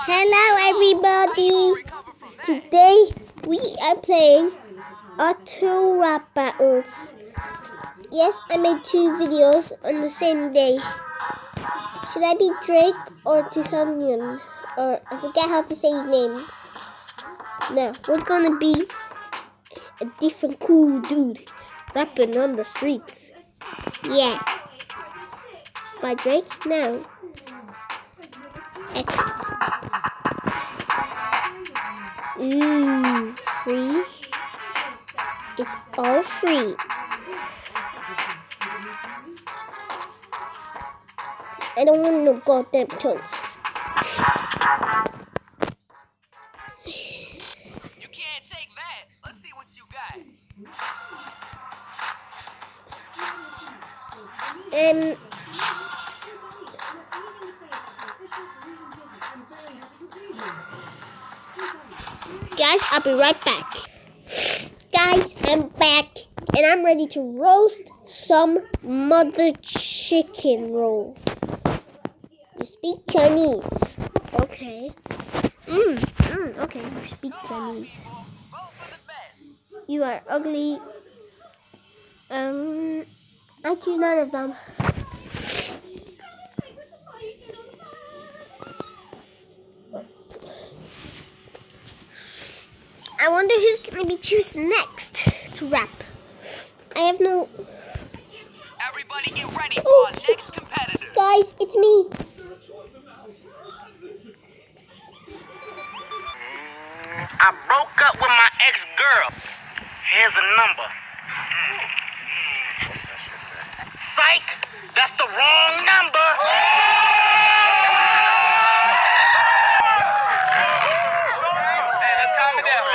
Hello everybody! Today we are playing Ooooooo rap battles. Yes, I made 2 videos on the same day. Should I be Drake or Tisonian? Or I forget how to say his name. No, we're gonna be a different cool dude rapping on the streets. Yeah. By Drake? No. Exit. Ooh, free. It's all free. I don't want no goddamn toast. You can't take that. Let's see what you got. Guys, I'll be right back. Guys, I'm back and I'm ready to roast some mother chicken rolls. You speak Chinese. Okay. Okay, you speak Chinese. You are ugly. I choose none of them. I wonder who's gonna be choosing next to rap. I have no. Everybody get ready for our next competitor. Guys, it's me. I broke up with my ex-girl. Here's a number. Psych! That's the wrong number! Hey, let's calm it down.